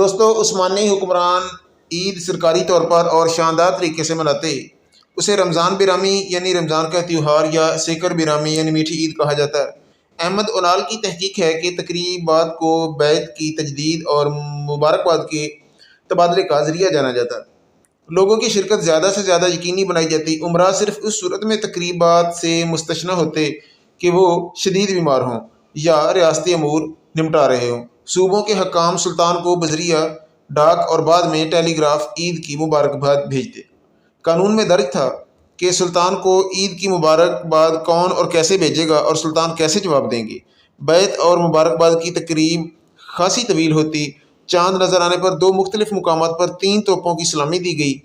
دوستو، عثمانی حکمران عید سرکاری طور پر اور شاندار طریقے سے مناتے۔ اسے رمضان برامی یعنی رمضان کا تہوار یا سیکر برامی یعنی میٹھی عید کہا جاتا ہے۔ احمد اولال کی تحقیق ہے کہ تقریبات کو بیت کی تجدید اور مبارکباد کے تبادلے کا ذریعہ جانا جاتا ہے۔ لوگوں کی شرکت زیادہ سے زیادہ یقینی بنائی جاتی۔ عمرہ صرف اس صورت میں تقریبات سے مستثنی ہوتے کہ وہ شدید بیمار ہوں یا ریاستی امور نمٹا رہے ہوں۔ صوبوں کے حکام سلطان کو بذریعہ ڈاک اور بعد میں ٹیلی گراف عید کی مبارکباد بھیجتے۔ قانون میں درج تھا کہ سلطان کو عید کی مبارکباد کون اور کیسے بھیجے گا اور سلطان کیسے جواب دیں گے۔ بیت اور مبارکباد کی تقریب خاصی طویل ہوتی۔ چاند نظر آنے پر 2 مختلف مقامات پر 3 توپوں کی سلامی دی گئی۔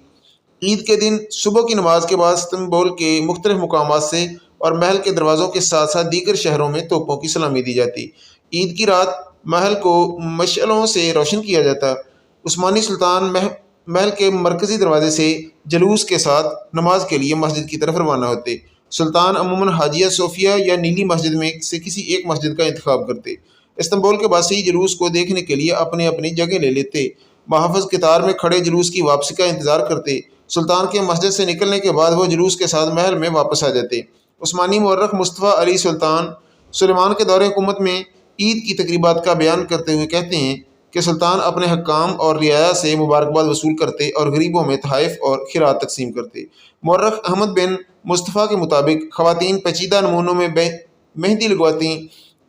عید کے دن صبح کی نماز کے بعد استنبول کے مختلف مقامات سے اور محل کے دروازوں کے ساتھ ساتھ دیگر شہروں میں توپوں کی سلامی دی جاتی۔ عید کی رات محل کو مشعلوں سے روشن کیا جاتا۔ عثمانی سلطان محل کے مرکزی دروازے سے جلوس کے ساتھ نماز کے لیے مسجد کی طرف روانہ ہوتے۔ سلطان عموماً حاجیہ صوفیہ یا نیلی مسجد میں سے کسی ایک مسجد کا انتخاب کرتے۔ استنبول کے باسی جلوس کو دیکھنے کے لیے اپنی اپنی جگہ لے لیتے۔ محافظ قطار میں کھڑے جلوس کی واپسی کا انتظار کرتے۔ سلطان کے مسجد سے نکلنے کے بعد وہ جلوس کے ساتھ محل میں واپس آ جاتے۔ عثمانی مورخ مصطفیٰ علی سلطان سلیمان کے دور حکومت میں عید کی تقریبات کا بیان کرتے ہوئے کہتے ہیں کہ سلطان اپنے حکام اور رعایا سے مبارکباد وصول کرتے اور غریبوں میں تحائف اور خیرات تقسیم کرتے۔ مورخ احمد بن مصطفیٰ کے مطابق خواتین پیچیدہ نمونوں میں مہندی لگواتی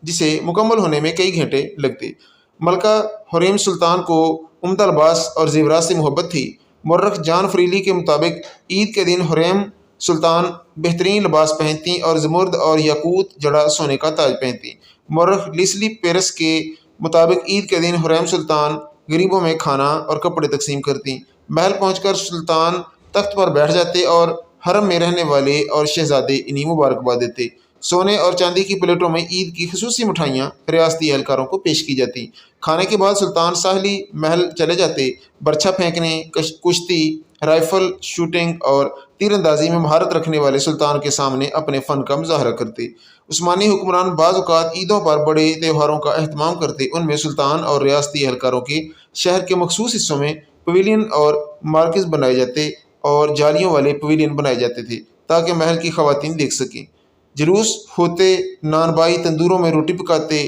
جسے مکمل ہونے میں کئی گھنٹے لگتے۔ ملکہ حریم سلطان کو عمدہ لباس اور زیورات سے محبت تھی۔ مورخ جان فریلی کے مطابق عید کے دن حریم سلطان بہترین لباس پہنتی اور زمرد اور یاقوت جڑا سونے کا تاج پہنتی۔ مورخ لیسلی پیرس کے مطابق عید کے دن حریم سلطان غریبوں میں کھانا اور کپڑے تقسیم کرتی۔ محل پہنچ کر سلطان تخت پر بیٹھ جاتے اور حرم میں رہنے والے اور شہزادے انہیں مبارکباد دیتے۔ سونے اور چاندی کی پلیٹوں میں عید کی خصوصی مٹھائیاں ریاستی اہلکاروں کو پیش کی جاتی۔ کھانے کے بعد سلطان ساحلی محل چلے جاتے۔ برچھا پھینکنے، کشتی، رائفل شوٹنگ اور تیر اندازی میں مہارت رکھنے والے سلطان کے سامنے اپنے فن کا مظاہرہ کرتے۔ عثمانی حکمران بعض اوقات عیدوں پر بڑے تہواروں کا اہتمام کرتے۔ ان میں سلطان اور ریاستی اہلکاروں کے شہر کے مخصوص حصوں میں پویلین اور مارکز بنائے جاتے اور جالیوں والے پویلین بنائے جاتے تھے تاکہ محل کی خواتین دیکھ سکیں۔ جلوس ہوتے، نان بائی تندوروں میں روٹی پکاتے،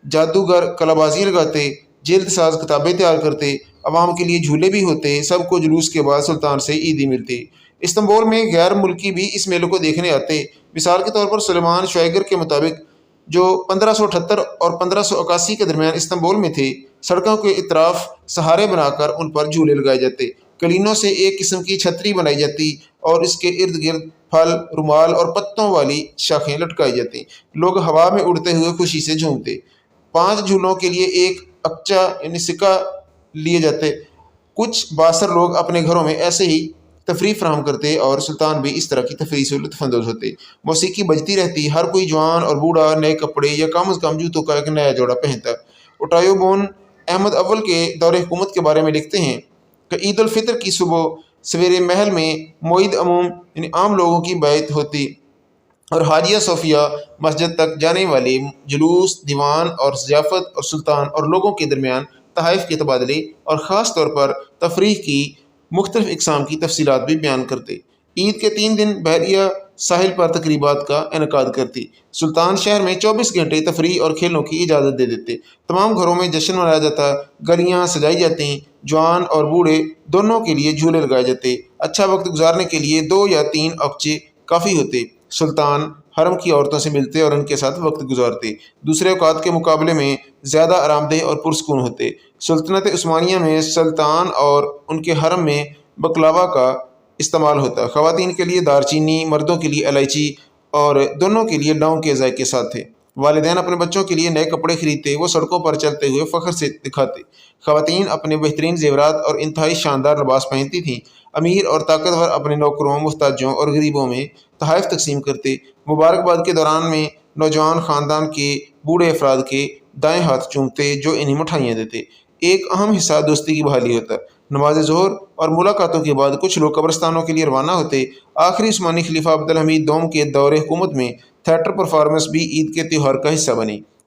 جادوگر کلا بازی لگاتے، جلد ساز کتابیں تیار کرتے، عوام کے لیے جھولے بھی ہوتے۔ سب کو جلوس کے بعد سلطان سے عیدی ملتی۔ استنبول میں غیر ملکی بھی اس میلے کو دیکھنے آتے۔ مثال کے طور پر سلیمان شوائگر کے مطابق جو 1578 اور 1581 کے درمیان استنبول میں تھے، سڑکوں کے اطراف سہارے بنا کر ان پر جھولے لگائے جاتے۔ کلینوں سے ایک قسم کی چھتری بنائی جاتی اور اس کے ارد گرد پھل، رومال اور پتوں والی شاخیں لٹکائی جاتی۔ لوگ ہوا میں اڑتے ہوئے خوشی سے جھومتے۔ 5 جھولوں کے لیے ایک اقچہ یعنی سکہ لیے جاتے۔ کچھ باثر لوگ اپنے گھروں میں ایسے ہی تفریح فراہم کرتے اور سلطان بھی اس طرح کی تفریح سے لطف اندوز ہوتے۔ موسیقی بجتی رہتی۔ ہر کوئی جوان اور بوڑھا نئے کپڑے یا کم از کم جوتوں کا ایک نیا جوڑا پہنتا۔ اوٹایو بون احمد اول کے دور حکومت کے بارے میں لکھتے ہیں کہ عید الفطر کی صبح سویرے محل میں موعد عموم یعنی عام لوگوں کی بیعت ہوتی اور حاجیہ صوفیہ مسجد تک جانے والے جلوس، دیوان اور ضیافت اور سلطان اور لوگوں کے درمیان تحائف کے تبادلے اور خاص طور پر تفریح کی مختلف اقسام کی تفصیلات بھی بیان کرتے۔ عید کے 3 دن بحریہ ساحل پر تقریبات کا انعقاد کرتی۔ سلطان شہر میں 24 گھنٹے تفریح اور کھیلوں کی اجازت دے دیتے۔ تمام گھروں میں جشن منایا جاتا، گلیاں سجائی جاتی، جوان اور بوڑھے دونوں کے لیے جھولے لگائے جاتے۔ اچھا وقت گزارنے کے لیے 2 یا 3 اقچے کافی ہوتے۔ سلطان حرم کی عورتوں سے ملتے اور ان کے ساتھ وقت گزارتے۔ دوسرے اوقات کے مقابلے میں زیادہ آرام دہ اور پرسکون ہوتے۔ سلطنت عثمانیہ میں سلطان اور ان کے حرم میں بکلاوا کا استعمال ہوتا۔ خواتین کے لیے دار چینی، مردوں کے لیے الائچی اور دونوں کے لیے لونگ کے ذائقے ساتھ تھے۔ والدین اپنے بچوں کے لیے نئے کپڑے خریدتے، وہ سڑکوں پر چلتے ہوئے فخر سے دکھاتے۔ خواتین اپنے بہترین زیورات اور انتہائی شاندار لباس پہنتی تھیں۔ امیر اور طاقتور اپنے نوکروں، محتاجوں اور غریبوں میں تحائف تقسیم کرتے۔ مبارکباد کے دوران میں نوجوان خاندان کے بوڑھے افراد کے دائیں ہاتھ چومتے جو انہیں مٹھائیاں دیتے۔ ایک اہم حصہ دوستی کی بحالی ہوتا۔ نماز ظہر اور ملاقاتوں کے بعد کچھ لوگ قبرستانوں کے لیے روانہ ہوتے۔ آخری عثمانی خلیفہ عبدالحمید دوم کے دور حکومت میں تھیٹر پرفارمنس بھی عید کے تہوار کا حصہ بنی۔